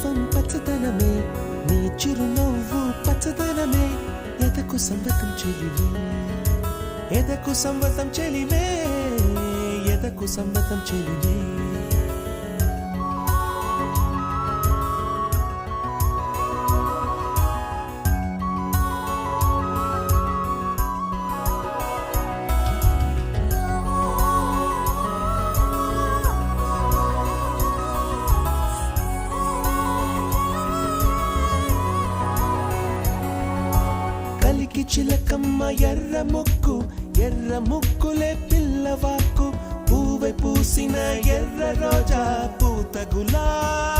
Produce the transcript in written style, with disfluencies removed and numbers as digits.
పరువం పచ్చదనమే, నీ చిరునవ్వు పచ్చదనమే, ఎదకు సంవతం చెలిమే, ఎదకు సంవతం చెలిమే, ఎదకు సంవతం చెలిమే. కలికి చిలకమ్మ ఎర్ర ముక్కులే పిల్లవాకు, పూవై పూసిన ఎర్ర రోజా పూత గులాబీ.